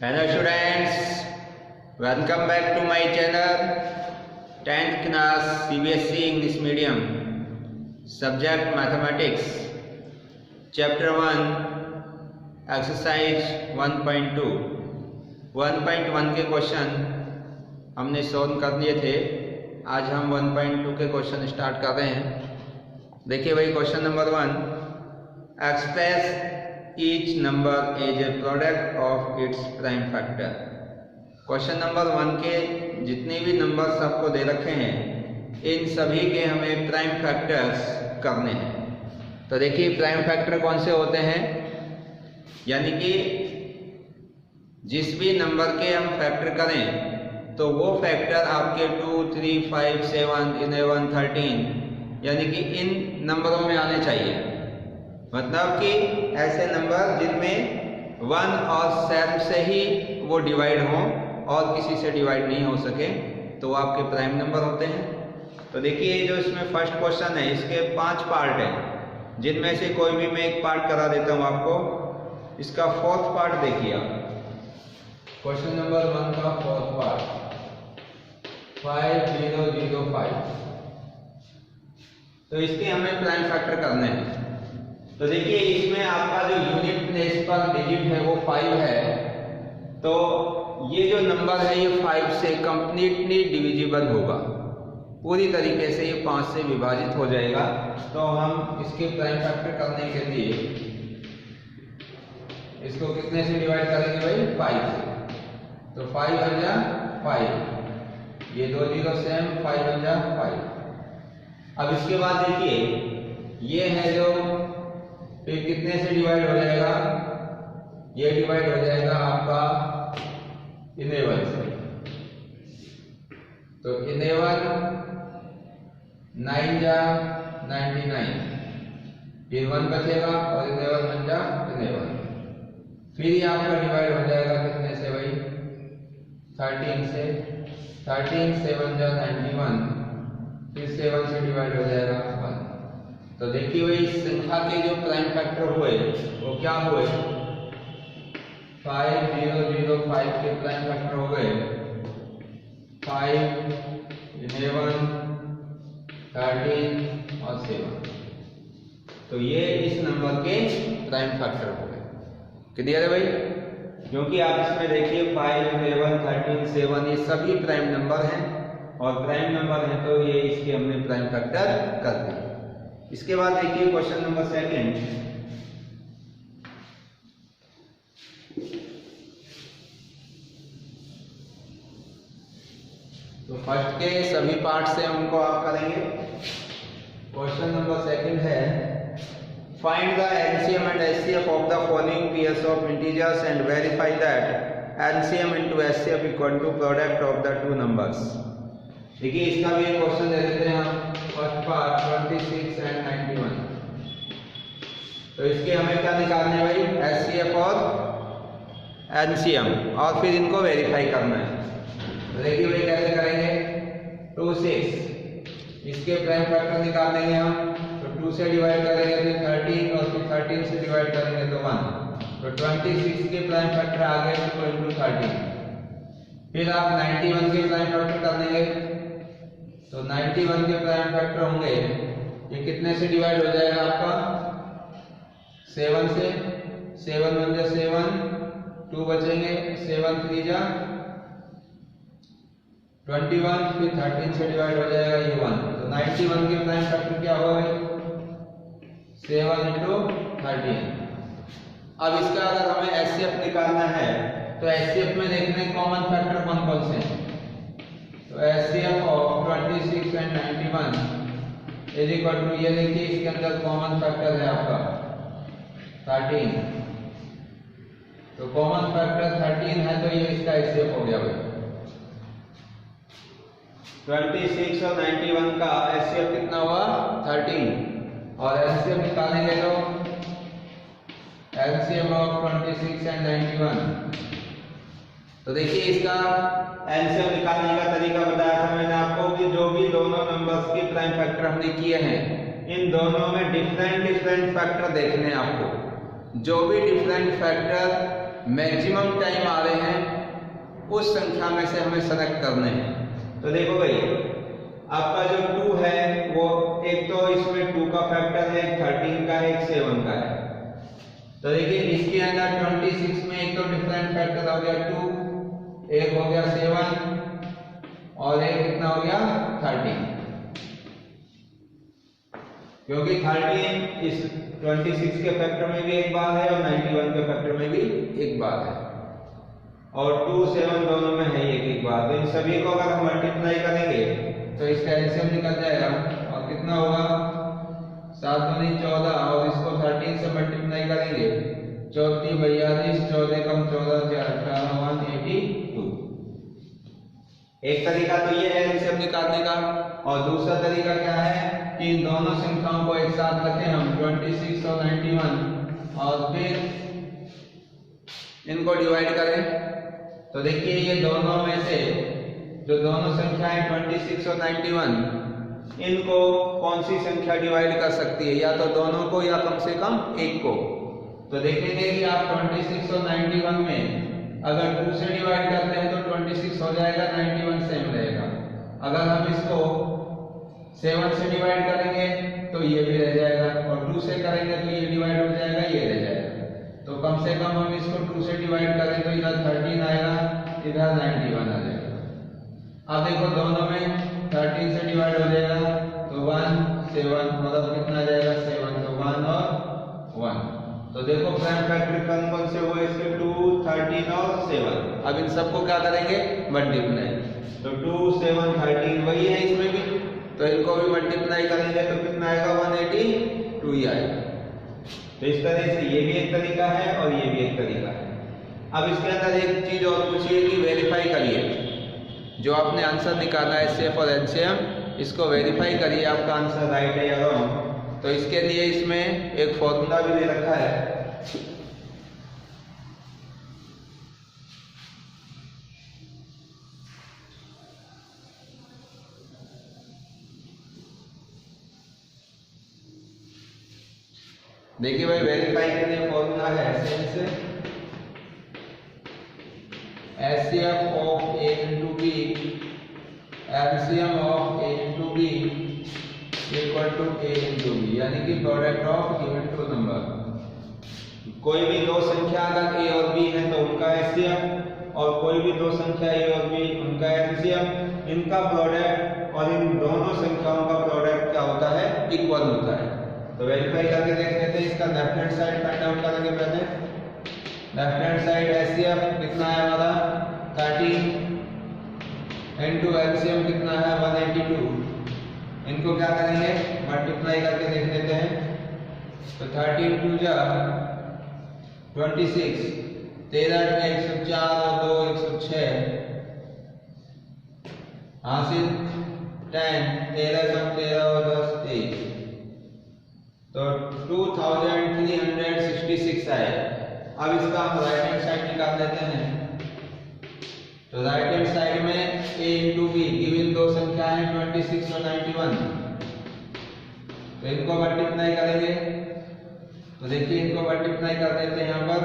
Hello students, welcome back to my channel 10th class CBSE English Medium Subject Mathematics Chapter 1 Exercise 1.2 1.1 के question हमने solve कर लिए थे। आज हम 1.2 के क्वेश्चन स्टार्ट कर रहे हैं। देखिए भाई, question number 1, express each number is a product of its prime factor। Question number 1 के जितने भी नंबर्स आपको दे रखे हैं इन सभी के हमें प्राइम फैक्टर्स करने हैं। तो देखिए प्राइम फैक्टर कौन से होते हैं, यानी कि जिस भी नंबर के हम फैक्टर करें तो वो फैक्टर आपके 2, 3, 5, 7, 11, 13 यानी कि इन नंबरों में आने चाहिए। मतलब कि ऐसे नंबर जिनमें 1 और 7 से ही वो डिवाइड हों और किसी से डिवाइड नहीं हो सके तो वो आपके प्राइम नंबर होते हैं। तो देखिए जो इसमें फर्स्ट क्वेश्चन है, इसके 5 पार्ट हैं, जिनमें से कोई भी मैं एक पार्ट करा देता हूँ आपको। इसका फोर्थ पार्ट देखिए आप, क्वेश्चन नंबर 1 का फोर्थ पार्ट 5005। तो इसके हमें प्राइम फैक्टर करने हैं। तो देखिए इसमें आपका जो यूनिट प्लेस पर डिजिट है वो 5 है, तो ये जो नंबर है ये 5 से कंप्लीटली डिविजिबल होगा, पूरी तरीके से ये 5 से विभाजित हो जाएगा। तो हम इसके प्राइम फैक्टर करने के लिए इसको कितने से डिवाइड करेंगे भाई? 5 से। तो 5 बन जा 5, ये 2 0 सेम, 5 बन जा 5। अब इसके बाद देखिए ये है जो फिर कितने से डिवाइड हो जाएगा? ये डिवाइड हो जाएगा आपका 11 से। तो 11 9 जा 99, फिर 1 बचेगा और 11 बन जा 11। फिर ये आपका डिवाइड हो जाएगा कितने से भाई? 13 से। 13 7 जा 91, फिर 7 से डिवाइड हो जाएगा 1। तो देखिए भाई इस संख्या के जो प्राइम फैक्टर हुए वो क्या हुए? 5005 के प्राइम फैक्टर हो गए 5, 11, 13 और 7। तो ये इस नंबर के प्राइम फैक्टर हो गए। क्लियर है भाई? क्योंकि आप इसमें देखिए 5, 11, 13, 7 ये सभी प्राइम नंबर हैं और प्राइम नंबर हैं, तो ये इसके हमने प्राइम फैक्टर कर दिए। इसके बाद देखिए क्वेश्चन नंबर 2, तो फर्स्ट के सभी पार्ट से उनको आप करेंगे। क्वेश्चन नंबर 2 है, find the LCM and HCF of the following pairs of integers and verify that LCM into HCF equal to product of the two numbers. देखिए इसका भी एक क्वेश्चन दे देते हैं हम। First part 26 and 91। तो इसके हमें क्या निकालने भाई? एचसीएफ और एलसीएम, और फिर इनको वेरीफाई करना है। तो देखिए भाई कैसे करेंगे? 2, 6 इसके प्राइम फैक्टर निकाल लेंगे हम। तो 2 से डिवाइड करेंगे तो 13 और फिर 13 से डिवाइड करेंगे तो 1। तो 26 के प्राइम फैक्टर आ गए इक्वल टू 13। फिर आप 91 के प्राइम फैक्टर कर देंगे। तो 91 के प्राइम फैक्टर होंगे, ये कितने से डिवाइड हो जाएगा आपका? 7 से। 7 1 जा 7, 2 बचेंगे, 7 3 जा 21, फिर 13 से डिवाइड हो जाएगा ये 1। तो 91 के प्राइम फैक्टर क्या होगा? 7 into 13। अब इसका अगर हमें एचसीएफ निकालना है तो एचसीएफ में देखने कॉमन फैक्टर कौन कौन से हैं। तो HCF of 26 and 91 is equal to, ये देखिए इसके अंदर कॉमन फैक्टर है आपका 13। तो कॉमन फैक्टर 13 है, तो ये इसका एचसीएफ हो गया भाई। 26 और 91 का एचसीएफ कितना हुआ? 13। और एचसीएफ निकालेंगे तो एलसीएम ऑफ 26 एंड 91। तो देखिए इसका एलसीएम निकालने का तरीका बताया था मैंने आपको कि जो भी दोनों नंबर्स के प्राइम फैक्टर हमने किए हैं इन दोनों में डिफरेंट फैक्टर देखने हैं आपको। जो भी डिफरेंट फैक्टर मैक्सिमम टाइम आ रहे हैं उस संख्या में से हमें सेलेक्ट करने हैं। तो देखो भाई, आपका जो 2 है वो एक तो इसमें 2 का फैक्टर है, 13 का है, 7 का है। तो देखिए इसके अंदर 26 में एक तो डिफरेंट फैक्टर हो गया 2, एक हो गया 7 और एक कितना हो गया 13, क्योंकि 13 इस 26 के फैक्टर में भी एक बार है और 91 के फैक्टर में भी एक बार है, और 2, 7 दोनों में है एक बार। तो इन सभी को अगर हम मल्टीप्लाई करेंगे तो इसका एलसीएम निकल जाएगा और कितना होगा 7 दूनी 14, और इसको 13 से मल्टीप्लाई करेंगे 14 42, 14 कम 14 18 182। एक तरीका तो ये है एलसीएम निकालने का, और दूसरा तरीका क्या है कि इन दोनों संख्याओं को एक साथ रखें हम 26 और 91 और फिर इनको डिवाइड करें। तो देखिए ये दोनों में से जो दोनों संख्याएं 26 और 91, इनको कौन सी संख्या डिवाइड कर सकती है, या तो दोनों को या कम से कम एक को। तो देखेंगे कि आप 26 और 91 में अगर 2 से डिवाइड करते हैं तो 26 हो जाएगा, 91 सेम रहेगा। अगर हम इसको 7 से डिवाइड करेंगे तो ये भी रह जाएगा, और 2 से करेंगे तो ये डिवाइड हो जाएगा, ये रह जाएगा। तो कम से कम हम इसको 2 से डिवाइड करें तो इधर 13 आएगा, इधर 91 आ जाएगा। अब देखो दोनों में 13 से डिवाइड हो जाएगा तो 1 7, मतलब कितना जाएगा 7, तो 1 और 1। तो देखो प्राइम फैक्टर कौन से हुए इसके 2, 13 और 7। अब इन सबको क्या करेंगे मल्टीप्लाई, तो 2 7 13 वही है इसमें भी, तो इनको भी मल्टीप्लाई करेंगे तो कितना आएगा 182 ही आएगा। तो इस तरह से ये भी एक तरीका है और ये भी एक तरीका है। अब इसके अंदर एक चीज और पूछिए कि वेरीफाई करिए, जो आपने आंसर निकाला है एचसीएफ और एलसीएम, इसको वेरीफाई करिए आपका आंसर राइट है या रॉन्ग। तो इसके लिए इसमें एक फॉर्मूला भी दे रखा है। देखिए भाई, वेरीफाई के लिए फॉर्मूला है HCF of A into B, LCM of A into B equal to A into B, यानी कि product of given two number. कोई भी दो संख्या अगर A और B है तो उनका HCF, और कोई भी दो संख्या A और B उनका LCM, इनका प्रोडक्ट और इन दोनों संख्याओं का प्रोडक्ट क्या होता है, इक्वल होता है। तो वेरीफाई करके देख लेते हैं। इसका left hand side find out करेंगे पहले। लेफ्ट हैंड साइड HCF कितना है हमारा 30 इनटू LCM कितना है 182। इनको क्या करेंगे मल्टीप्लाई करके देख लेते हैं। तो 30 2 जा 26, 13 104 और 2 106, हासिल 10, 13 कम 13 और 10 23, तो 2366 आए। अब इसका हम राइट हैंड साइड निकाल लेते हैं। तो राइट हैंड साइड में A इंटू बी गिवन दो संख्या है 26 और 91, तो इनको मल्टीप्लाई करेंगे। तो देखिए इनको मल्टीप्लाई कर देते हैं यहाँ पर।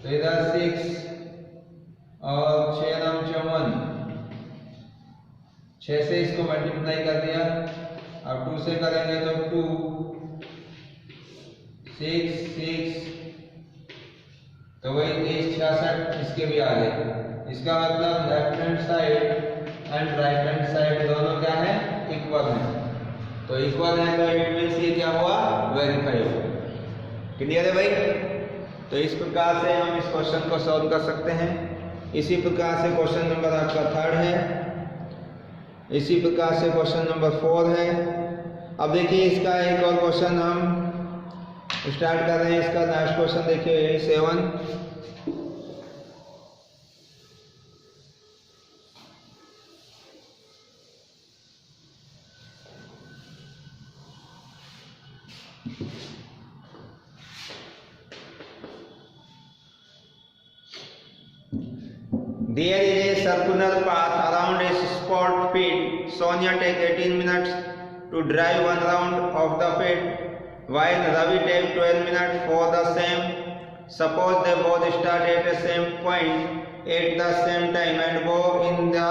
तो इधर 6 और 6 9 54, 6 से इसको मल्टीप्लाई कर दिया। अब 2 से करेंगे तो 2 6 6, तो वही 23 66 इसके भी आ गए। इसका मतलब left hand side and right hand side दोनों क्या है इक्वल है। तो इक्वल है तो इट मींस ये क्या हुआ वेरीफाई हुआ। क्लियर है भाई। तो इस प्रकार से हम इस क्वेश्चन को सॉल्व कर सकते हैं। इसी प्रकार से क्वेश्चन नंबर आपका 3 है, इसी प्रकार से क्वेश्चन नंबर 4 है। अब देखिए इसका एक और क्वेश्चन हम स्टार्ट कर रहे हैं। इसका लास्ट क्वेश्चन देखिए 7। There is a circular path around a sport field. Sonia take 18 minutes to drive one round of the field while Ravi take 12 minutes for the same. Suppose they both start at the same point at the same time and go in the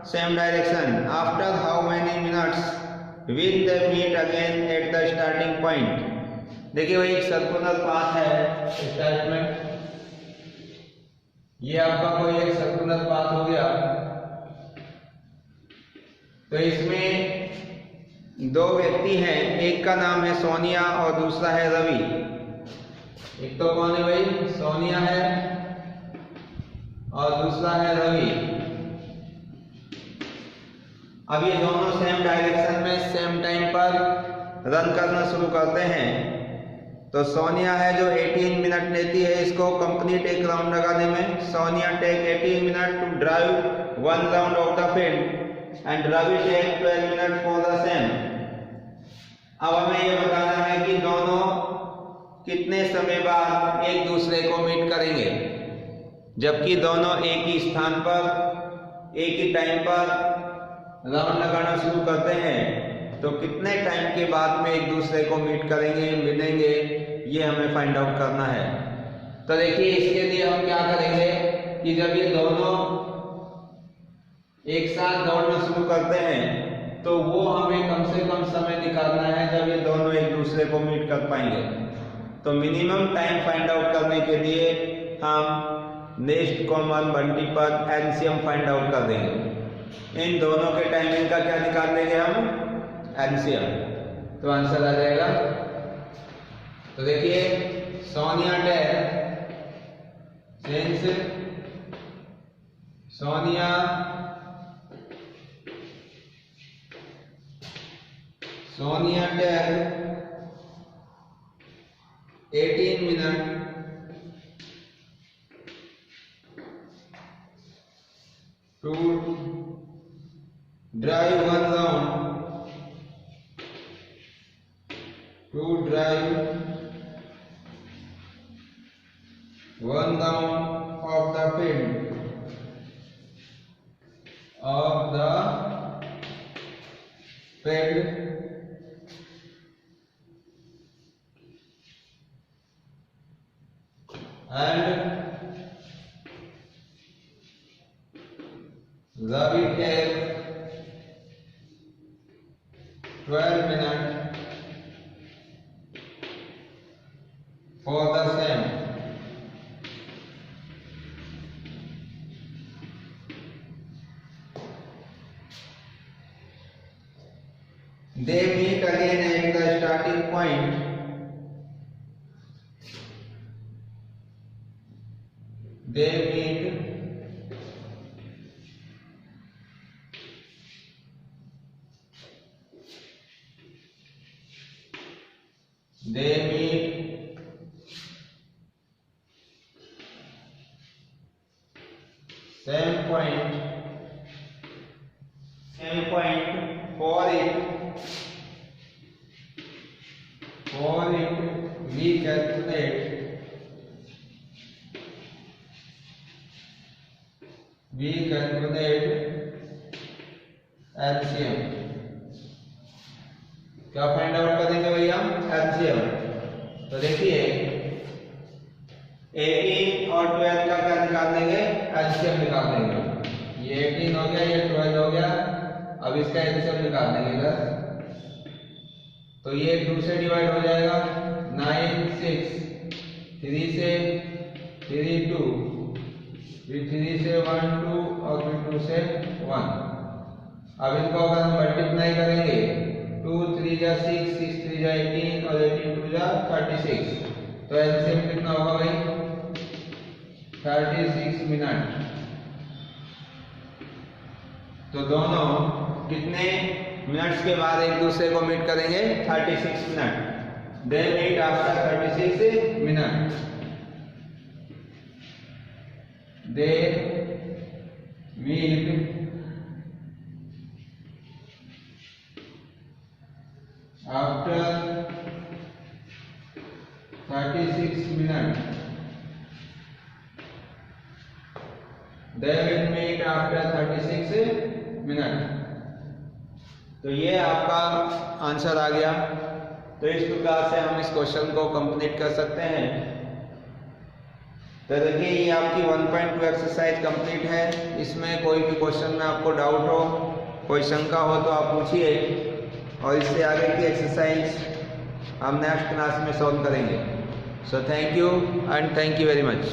same direction. After how many minutes will they meet again at the starting point? देखिए भाई एक circular path है start में, ये आपका कोई एक circular path हो गया। तो इसमें दो व्यक्ति हैं, एक का नाम है सोनिया और दूसरा है रवि। एक तो कौन है भाई, सोनिया है और दूसरा है रवि। अब ये दोनों सेम डायरेक्शन में सेम टाइम पर रन करना शुरू करते हैं। तो सोनिया है जो 18 मिनट लेती है इसको कंप्लीट एक राउंड लगाने में। Sonia take 18 minute to drive 1 round of the field and Ravi take 12 minute for the same. अब हमें ये बताना है कि दोनों कितने समय बाद एक दूसरे को मीट करेंगे, जबकि दोनों एक ही स्थान पर एक ही टाइम पर राउंड लगाना शुरू करते हैं। तो कितने टाइम के बाद में एक दूसरे को मीट करेंगे, मिलेंगे, ये हमें फाइंड आउट करना है। तो देखिए इसके लिए हम क्या करेंगे कि जब ये दोनों एक साथ दौड़ना शुरू करते हैं तो वो हमें कम से कम समय निकालना है जब ये दोनों एक दूसरे को मीट कर पाएंगे। तो मिनिमम टाइम फाइंड आउट करने के लिए हम next common multiple LCM find out कर देंगे। इन दोनों के टाइमिंग का क्या निकाल देंगे हम, एलसीएम। तो आंसर आ जाएगा। तो देखिए Sonia take since Sonia take 18 minute to drive 1 round, to drive 1 round of the field and Ravi take 12 minutes for the same. They meet again at the starting point. They meet same point for it we calculate LCM। क्या find out करेंगे भैया, LCM। तो देखिए 18 और 12 का क्या निकाल देंगे, LCM निकाल देंगे। ये 18 हो गया, ये 12 हो गया। अब इसका LCM निकाल देंगे इधर। तो ये 2 से डिवाइड हो जाएगा, 9 6, 3 से 3 2, फिर 3 से 1 2 और फिर 2 से 1। अब इनको अगर हम मल्टीप्लाई करेंगे 2 3 जा 6, 6 3 जा 18 और 18 2 जा 36। तो एलसीएम कितना होगा भाई, 36 मिनट। तो दोनों कितने मिनट्स के बाद एक दूसरे को मीट करेंगे, 36 minute. They meet after 36 minute. They meet after 36 minutes. They will meet after 36 minutes. तो ये आपका आंसर आ गया। तो इस प्रकार से हम इस क्वेश्चन को कंप्लीट कर सकते हैं। तो देखिए ये आपकी 1.2 एक्सरसाइज कंप्लीट है। इसमें कोई भी क्वेश्चन में आपको डाउट हो, कोई शंका हो तो आप पूछिए, और इससे आगे की एक्सरसाइज हम नेक्स्ट क्लास में सॉल्व करेंगे। So thank you and thank you very much.